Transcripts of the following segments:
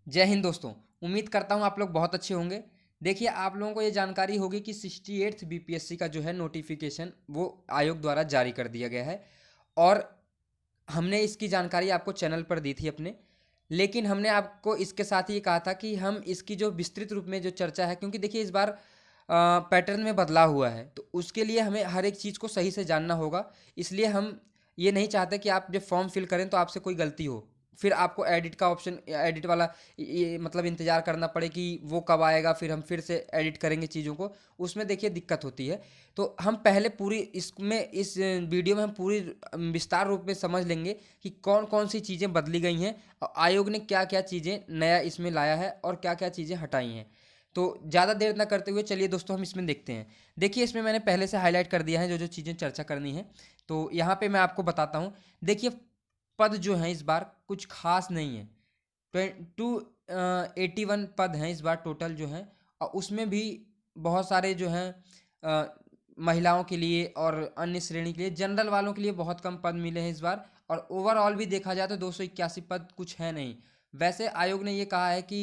जय हिंद दोस्तों। उम्मीद करता हूँ आप लोग बहुत अच्छे होंगे। देखिए, आप लोगों को ये जानकारी होगी कि 68th बीपीएससी का जो है नोटिफिकेशन वो आयोग द्वारा जारी कर दिया गया है और हमने इसकी जानकारी आपको चैनल पर दी थी अपने। लेकिन हमने आपको इसके साथ ये कहा था कि हम इसकी जो विस्तृत रूप में जो चर्चा है, क्योंकि देखिए इस बार पैटर्न में बदलाव हुआ है, तो उसके लिए हमें हर एक चीज़ को सही से जानना होगा। इसलिए हम ये नहीं चाहते कि आप जब फॉर्म फिल करें तो आपसे कोई गलती हो, फिर आपको एडिट का ऑप्शन, एडिट वाला ये मतलब इंतज़ार करना पड़े कि वो कब आएगा, फिर हम फिर से एडिट करेंगे चीज़ों को, उसमें देखिए दिक्कत होती है। तो हम पहले पूरी इसमें इस वीडियो में हम पूरी विस्तार रूप में समझ लेंगे कि कौन कौन सी चीज़ें बदली गई हैं और आयोग ने क्या क्या चीज़ें नया इसमें लाया है और क्या क्या चीज़ें हटाई हैं। तो ज़्यादा देर ना करते हुए चलिए दोस्तों हम इसमें देखते हैं। देखिए, इसमें मैंने पहले से हाईलाइट कर दिया है जो जो चीज़ें चर्चा करनी है। तो यहाँ पे मैं आपको बताता हूँ। देखिए, पद जो हैं इस बार कुछ खास नहीं है। 81 पद हैं इस बार टोटल जो हैं, और उसमें भी बहुत सारे जो हैं महिलाओं के लिए और अन्य श्रेणी के लिए, जनरल वालों के लिए बहुत कम पद मिले हैं इस बार। और ओवरऑल भी देखा जाए तो 281 पद कुछ है नहीं। वैसे आयोग ने ये कहा है कि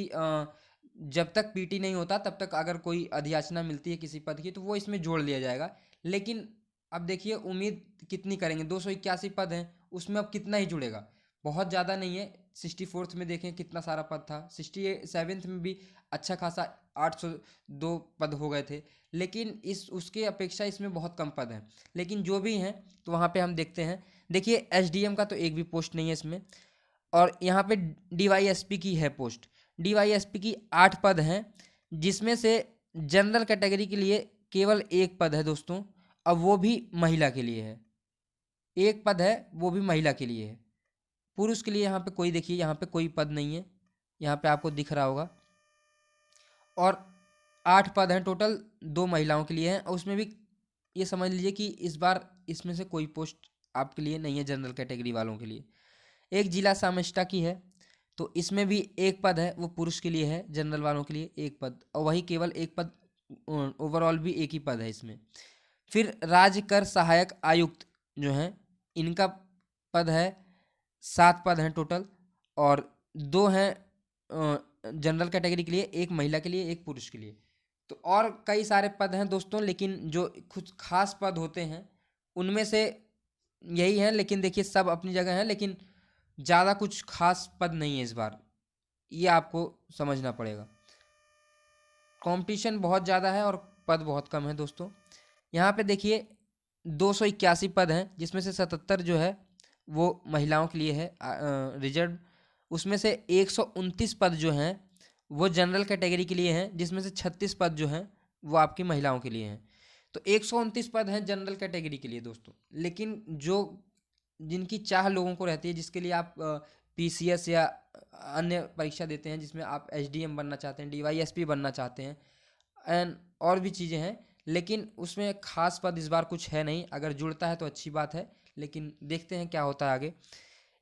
जब तक पीटी नहीं होता तब तक अगर कोई अधियाचना मिलती है किसी पद की तो वो इसमें जोड़ लिया जाएगा। लेकिन अब देखिए उम्मीद कितनी करेंगे, 281 पद हैं, उसमें अब कितना ही जुड़ेगा, बहुत ज़्यादा नहीं है। 64th में देखें कितना सारा पद था, 67th में भी अच्छा खासा 802 पद हो गए थे। लेकिन इस उसके अपेक्षा इसमें बहुत कम पद हैं। लेकिन जो भी हैं तो वहाँ पे हम देखते हैं। देखिए, एसडीएम का तो एक भी पोस्ट नहीं है इसमें, और यहाँ पे डीवाईएसपी की है पोस्ट। डीवाईएसपी की 8 पद हैं, जिसमें से जनरल कैटेगरी के लिए केवल एक पद है दोस्तों, अब वो भी महिला के लिए है। एक पद है, वो भी महिला के लिए है। पुरुष के लिए यहाँ पे कोई, देखिए यहाँ पे कोई पद नहीं है, यहाँ पे आपको दिख रहा होगा। और 8 पद हैं टोटल, 2 महिलाओं के लिए हैं, और उसमें भी ये समझ लीजिए कि इस बार इसमें से कोई पोस्ट आपके लिए नहीं है जनरल कैटेगरी वालों के लिए। एक जिला सामष्टा की है, तो इसमें भी एक पद है, वो पुरुष के लिए है, जनरल वालों के लिए एक पद, और वही केवल एक पद, ओवरऑल भी एक ही पद है इसमें। फिर राज्य कर सहायक आयुक्त जो हैं, इनका पद है, 7 पद हैं टोटल, और 2 हैं जनरल कैटेगरी के लिए, एक महिला के लिए, एक पुरुष के लिए। तो और कई सारे पद हैं दोस्तों, लेकिन जो कुछ खास पद होते हैं उनमें से यही है। लेकिन देखिए सब अपनी जगह है, लेकिन ज़्यादा कुछ खास पद नहीं है इस बार, ये आपको समझना पड़ेगा। कंपटीशन बहुत ज़्यादा है और पद बहुत कम है दोस्तों। यहाँ पे देखिए 281 पद हैं, जिसमें से 77 जो है वो महिलाओं के लिए है रिजर्व। उसमें से 129 पद जो हैं वो जनरल कैटेगरी के लिए हैं, जिसमें से 36 पद जो हैं वो आपकी महिलाओं के लिए हैं। तो 129 पद हैं जनरल कैटेगरी के लिए दोस्तों। लेकिन जो जिनकी चाह लोगों को रहती है, जिसके लिए आप पीसीएस या अन्य परीक्षा देते हैं, जिसमें आप एसडीएम बनना चाहते हैं, डीवाईएसपी बनना चाहते हैं, एंड और भी चीज़ें हैं, लेकिन उसमें खास पद इस बार कुछ है नहीं। अगर जुड़ता है तो अच्छी बात है, लेकिन देखते हैं क्या होता है आगे।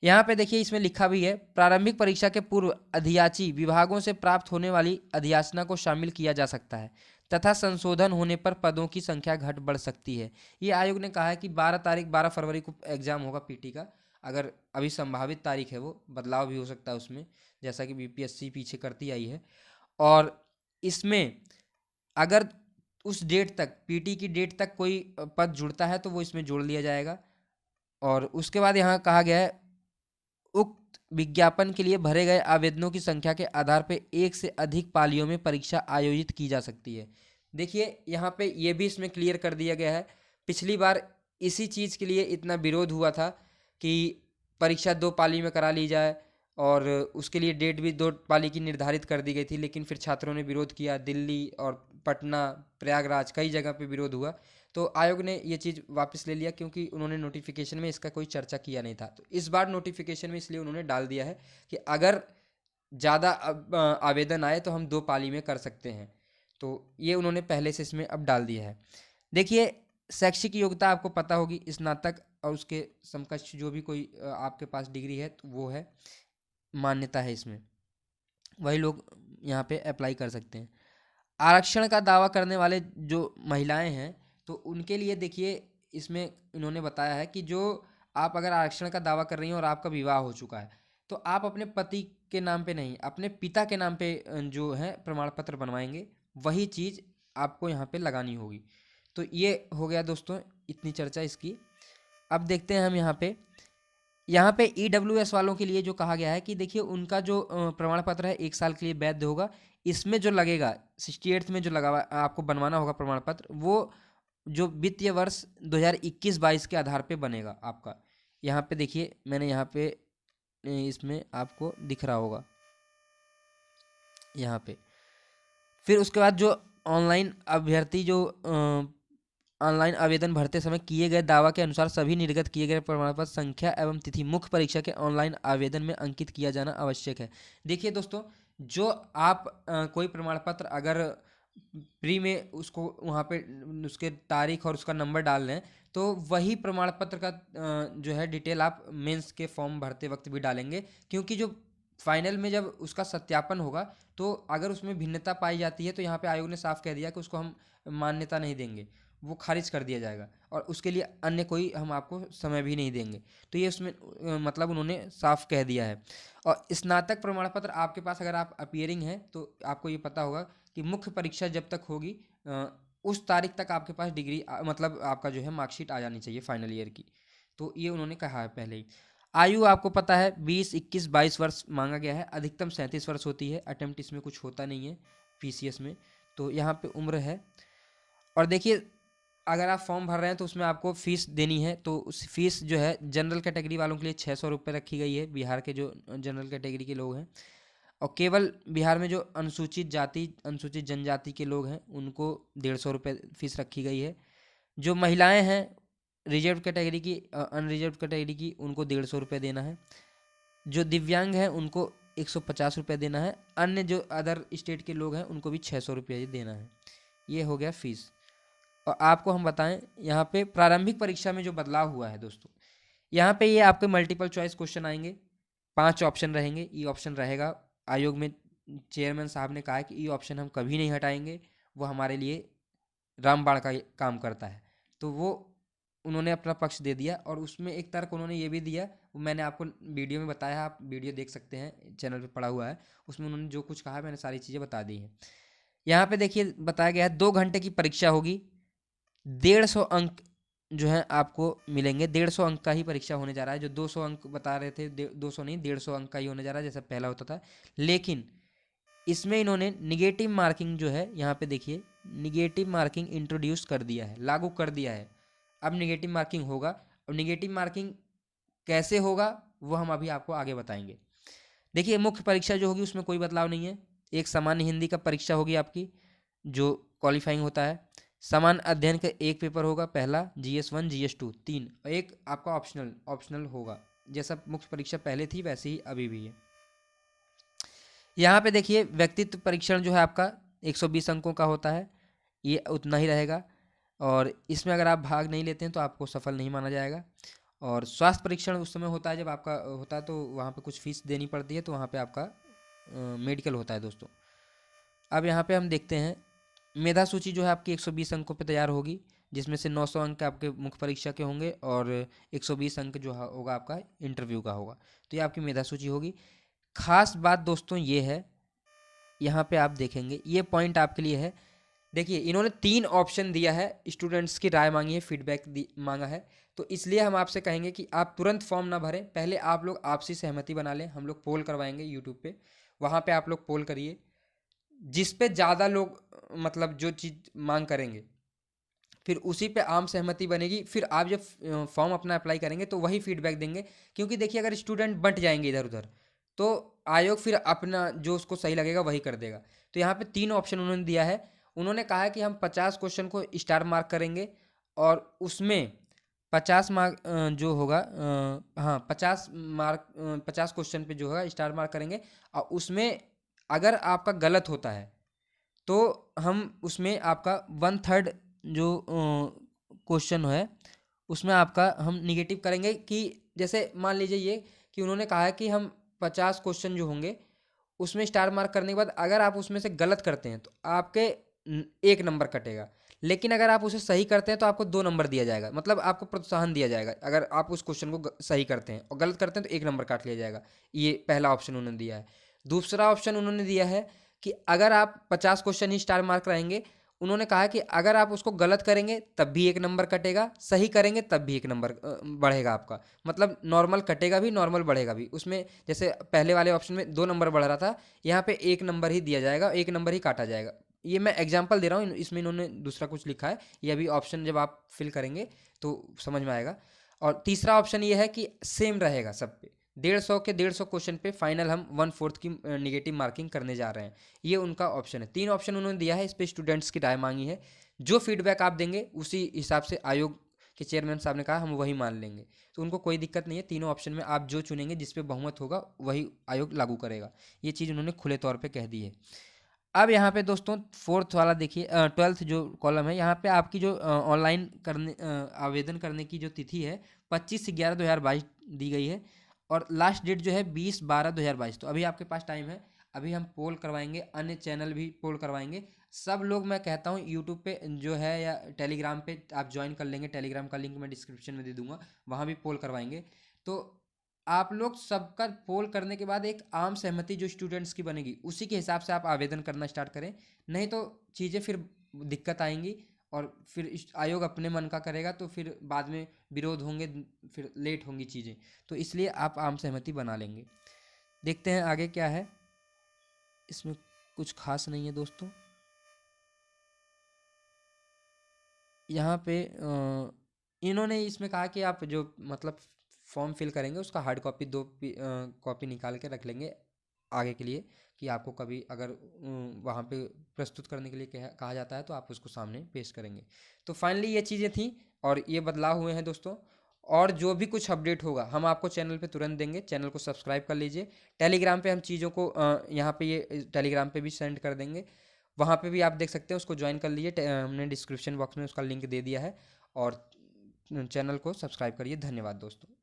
यहाँ पे देखिए इसमें लिखा भी है, प्रारंभिक परीक्षा के पूर्व अधियाची विभागों से प्राप्त होने वाली अधियाचना को शामिल किया जा सकता है तथा संशोधन होने पर पदों की संख्या घट बढ़ सकती है। ये आयोग ने कहा है कि 12 फरवरी को एग्जाम होगा पीटी का। अगर अभी संभावित तारीख है, वो बदलाव भी हो सकता है उसमें, जैसा कि बीपीएससी पीछे करती आई है। और इसमें अगर उस डेट तक, पीटी की डेट तक कोई पद जुड़ता है तो वो इसमें जोड़ लिया जाएगा। और उसके बाद यहाँ कहा गया है, उक्त विज्ञापन के लिए भरे गए आवेदनों की संख्या के आधार पर एक से अधिक पालियों में परीक्षा आयोजित की जा सकती है। देखिए यहाँ पे ये भी इसमें क्लियर कर दिया गया है। पिछली बार इसी चीज़ के लिए इतना विरोध हुआ था कि परीक्षा 2 पाली में करा ली जाए, और उसके लिए डेट भी 2 पाली की निर्धारित कर दी गई थी, लेकिन फिर छात्रों ने विरोध किया। दिल्ली और पटना, प्रयागराज, कई जगह पे विरोध हुआ। तो आयोग ने ये चीज़ वापस ले लिया, क्योंकि उन्होंने नोटिफिकेशन में इसका कोई चर्चा किया नहीं था। तो इस बार नोटिफिकेशन में इसलिए उन्होंने डाल दिया है कि अगर ज़्यादा आवेदन आए तो हम 2 पाली में कर सकते हैं। तो ये उन्होंने पहले से इसमें अब डाल दिया है। देखिए, शैक्षिक योग्यता आपको पता होगी, स्नातक और उसके समकक्ष जो भी कोई आपके पास डिग्री है तो वो है, मान्यता है इसमें, वही लोग यहाँ पे अप्लाई कर सकते हैं। आरक्षण का दावा करने वाले जो महिलाएं हैं, तो उनके लिए देखिए इसमें इन्होंने बताया है कि जो आप अगर आरक्षण का दावा कर रही हैं और आपका विवाह हो चुका है, तो आप अपने पति के नाम पे नहीं, अपने पिता के नाम पे जो है प्रमाण पत्र बनवाएंगे, वही चीज़ आपको यहाँ पे लगानी होगी। तो ये हो गया दोस्तों इतनी चर्चा इसकी। अब देखते हैं हम यहाँ पे EWS वालों के लिए जो कहा गया है कि देखिए उनका जो प्रमाण पत्र है 1 साल के लिए वैध होगा। इसमें जो लगेगा 68th में जो लगा हुआ आपको बनवाना होगा प्रमाण पत्र, वो जो वित्तीय वर्ष 2021-22 के आधार पे बनेगा आपका। यहाँ पे देखिए मैंने यहाँ पे इसमें आपको दिख रहा होगा यहाँ पे। फिर उसके बाद जो ऑनलाइन अभ्यर्थी जो ऑनलाइन आवेदन भरते समय किए गए दावा के अनुसार सभी निर्गत किए गए प्रमाण पत्र संख्या एवं तिथि मुख्य परीक्षा के ऑनलाइन आवेदन में अंकित किया जाना आवश्यक है। देखिए दोस्तों, जो आप कोई प्रमाण पत्र अगर प्री में उसको वहाँ पे उसके तारीख और उसका नंबर डाल लें, तो वही प्रमाण पत्र का जो है डिटेल आप मेंस के फॉर्म भरते वक्त भी डालेंगे, क्योंकि जो फाइनल में जब उसका सत्यापन होगा तो अगर उसमें भिन्नता पाई जाती है तो यहाँ पे आयोग ने साफ कह दिया कि उसको हम मान्यता नहीं देंगे, वो खारिज कर दिया जाएगा और उसके लिए अन्य कोई हम आपको समय भी नहीं देंगे। तो ये उसमें मतलब उन्होंने साफ कह दिया है। और स्नातक प्रमाण पत्र आपके पास अगर आप अपीयरिंग हैं तो आपको ये पता होगा कि मुख्य परीक्षा जब तक होगी उस तारीख तक आपके पास डिग्री मतलब आपका जो है मार्कशीट आ जानी चाहिए फाइनल ईयर की। तो ये उन्होंने कहा है पहले ही। आयु आपको पता है 20, 21, 22 वर्ष मांगा गया है, अधिकतम 37 वर्ष होती है। अटेम्प्ट इसमें कुछ होता नहीं है PCS में, तो यहाँ पे उम्र है। और देखिए अगर आप फॉर्म भर रहे हैं तो उसमें आपको फ़ीस देनी है, तो उस फीस जो है जनरल कैटेगरी वालों के लिए 600 रुपये रखी गई है, बिहार के जो जनरल कैटेगरी के लोग हैं। और केवल बिहार में जो अनुसूचित जाति अनुसूचित जनजाति के लोग हैं उनको 150 रुपये फीस रखी गई है। जो महिलाएं हैं रिजर्व कैटेगरी की अनरिजर्व कैटेगरी की, उनको 150 रुपये देना है। जो दिव्यांग हैं उनको 150 रुपये देना है। अन्य जो अदर स्टेट के लोग हैं उनको भी 600 रुपये देना है। ये हो गया फीस। और आपको हम बताएं यहाँ पे प्रारंभिक परीक्षा में जो बदलाव हुआ है दोस्तों, यहाँ पे ये आपके मल्टीपल चॉइस क्वेश्चन आएंगे, 5 ऑप्शन रहेंगे। ई ऑप्शन रहेगा। आयोग में चेयरमैन साहब ने कहा है कि ई ऑप्शन हम कभी नहीं हटाएंगे, वो हमारे लिए रामबाण का काम करता है। तो वो उन्होंने अपना पक्ष दे दिया। और उसमें एक तर्क उन्होंने ये भी दिया, वो मैंने आपको वीडियो में बताया, आप वीडियो देख सकते हैं, चैनल पे पड़ा हुआ है। उसमें उन्होंने जो कुछ कहा मैंने सारी चीज़ें बता दी हैं। यहाँ पे देखिए बताया गया है 2 घंटे की परीक्षा होगी, 150 अंक जो है आपको मिलेंगे। 150 अंक का ही परीक्षा होने जा रहा है। जो 200 अंक बता रहे थे 200 नहीं 150 अंक का ही होने जा रहा है जैसा पहला होता था। लेकिन इसमें इन्होंने निगेटिव मार्किंग जो है यहाँ पे देखिए निगेटिव मार्किंग इंट्रोड्यूस कर दिया है, लागू कर दिया है। अब निगेटिव मार्किंग होगा। और निगेटिव मार्किंग कैसे होगा वो हम अभी आपको आगे बताएंगे। देखिए मुख्य परीक्षा जो होगी उसमें कोई बदलाव नहीं है। एक सामान्य हिंदी का परीक्षा होगी आपकी जो क्वालिफाइंग होता है। समान अध्ययन का एक पेपर होगा, पहला GS1 GS2 3, और एक आपका ऑप्शनल होगा। जैसा मुख्य परीक्षा पहले थी वैसे ही अभी भी है। यहाँ पे देखिए व्यक्तित्व परीक्षण जो है आपका 120 अंकों का होता है, ये उतना ही रहेगा। और इसमें अगर आप भाग नहीं लेते हैं तो आपको सफल नहीं माना जाएगा। और स्वास्थ्य परीक्षण उस समय होता है जब आपका होता है तो वहाँ पे कुछ फीस देनी पड़ती है, तो वहाँ पे आपका मेडिकल होता है दोस्तों। अब यहाँ पे हम देखते हैं मेधा सूची जो है आपकी 120 अंकों पे तैयार होगी, जिसमें से 900 अंक आपके मुख्य परीक्षा के होंगे और 120 अंक जो होगा आपका इंटरव्यू का होगा। तो ये आपकी मेधा सूची होगी। खास बात दोस्तों ये है, यहाँ पे आप देखेंगे ये पॉइंट आपके लिए है। देखिए इन्होंने 3 ऑप्शन दिया है, स्टूडेंट्स की राय मांगी है, फीडबैक मांगा है। तो इसलिए हम आपसे कहेंगे कि आप तुरंत फॉर्म ना भरें, पहले आप लोग आपसी सहमति बना लें। हम लोग पोल करवाएंगे यूट्यूब पे, वहाँ पे आप लोग पोल करिए। जिस पे ज़्यादा लोग मतलब जो चीज़ मांग करेंगे फिर उसी पे आम सहमति बनेगी। फिर आप जब फॉर्म अपना अप्लाई करेंगे तो वही फीडबैक देंगे। क्योंकि देखिए अगर स्टूडेंट बंट जाएंगे इधर उधर तो आयोग फिर अपना जो उसको सही लगेगा वही कर देगा। तो यहाँ पे 3 ऑप्शन उन्होंने दिया है। उन्होंने कहा है कि हम 50 क्वेश्चन को स्टार मार्क करेंगे और उसमें 50 मार्क जो होगा हाँ 50 क्वेश्चन पे जो होगा स्टार मार्क करेंगे। और उसमें अगर आपका गलत होता है तो हम उसमें आपका 1/3 जो क्वेश्चन है उसमें आपका हम निगेटिव करेंगे। कि जैसे मान लीजिए ये कि उन्होंने कहा है कि हम 50 क्वेश्चन जो होंगे उसमें स्टार मार्क करने के बाद अगर आप उसमें से गलत करते हैं तो आपके 1 नंबर कटेगा। लेकिन अगर आप उसे सही करते हैं तो आपको 2 नंबर दिया जाएगा, मतलब आपको प्रोत्साहन दिया जाएगा अगर आप उस क्वेश्चन को सही करते हैं, और गलत करते हैं तो 1 नंबर काट लिया जाएगा। ये पहला ऑप्शन उन्होंने दिया है। दूसरा ऑप्शन उन्होंने दिया है कि अगर आप 50 क्वेश्चन ही स्टार मार्क रहेंगे, उन्होंने कहा कि अगर आप उसको गलत करेंगे तब भी 1 नंबर कटेगा, सही करेंगे तब भी 1 नंबर बढ़ेगा आपका, मतलब नॉर्मल कटेगा भी, नॉर्मल बढ़ेगा भी। उसमें जैसे पहले वाले ऑप्शन में 2 नंबर बढ़ रहा था, यहाँ पे 1 नंबर ही दिया जाएगा, 1 नंबर ही काटा जाएगा। ये मैं एग्जाम्पल दे रहा हूँ, इसमें इन्होंने दूसरा कुछ लिखा है, ये अभी ऑप्शन जब आप फिल करेंगे तो समझ में आएगा। और तीसरा ऑप्शन ये है कि सेम रहेगा सब पे, 150 के 150 क्वेश्चन पे फाइनल हम 1/4 की निगेटिव मार्किंग करने जा रहे हैं। ये उनका ऑप्शन है। 3 ऑप्शन उन्होंने दिया है, इस पे स्टूडेंट्स की राय मांगी है। जो फीडबैक आप देंगे उसी हिसाब से आयोग के चेयरमैन साहब ने कहा हम वही मान लेंगे, तो उनको कोई दिक्कत नहीं है। तीनों ऑप्शन में आप जो चुनेंगे, जिस पे बहुमत होगा वही आयोग लागू करेगा। ये चीज़ उन्होंने खुले तौर पे कह दी है। अब यहाँ पे दोस्तों 4th वाला देखिए, 12th जो कॉलम है, यहाँ पे आपकी जो ऑनलाइन करने आवेदन करने की जो तिथि है 25/11/2022 दी गई है, और लास्ट डेट जो है 20/12/2022। तो अभी आपके पास टाइम है। अभी हम पोल करवाएंगे, अन्य चैनल भी पोल करवाएंगे। सब लोग मैं कहता हूँ यूट्यूब पे जो है या टेलीग्राम पे आप ज्वाइन कर लेंगे, टेलीग्राम का लिंक मैं डिस्क्रिप्शन में दे दूंगा, वहाँ भी पोल करवाएंगे। तो आप लोग सबका पोल करने के बाद एक आम सहमति जो स्टूडेंट्स की बनेगी, उसी के हिसाब से आप आवेदन करना स्टार्ट करें, नहीं तो चीज़ें फिर दिक्कत आएंगी, और फिर आयोग अपने मन का करेगा तो फिर बाद में विरोध होंगे, फिर लेट होंगी चीज़ें। तो इसलिए आप आम सहमति बना लेंगे। देखते हैं आगे क्या है। इसमें कुछ खास नहीं है दोस्तों। यहाँ पे इन्होंने इसमें कहा कि आप जो मतलब फॉर्म फिल करेंगे उसका हार्ड कॉपी 2 कॉपी निकाल के रख लेंगे आगे के लिए, कि आपको कभी अगर वहाँ पे प्रस्तुत करने के लिए कहा जाता है तो आप उसको सामने पेश करेंगे। तो फाइनली ये चीज़ें थी और ये बदलाव हुए हैं दोस्तों। और जो भी कुछ अपडेट होगा हम आपको चैनल पे तुरंत देंगे। चैनल को सब्सक्राइब कर लीजिए। टेलीग्राम पे हम चीज़ों को यहाँ पे ये टेलीग्राम पे भी सेंड कर देंगे, वहाँ पे भी आप देख सकते हैं, उसको ज्वाइन कर लीजिए। हमने डिस्क्रिप्शन बॉक्स में उसका लिंक दे दिया है, और चैनल को सब्सक्राइब करिए। धन्यवाद दोस्तों।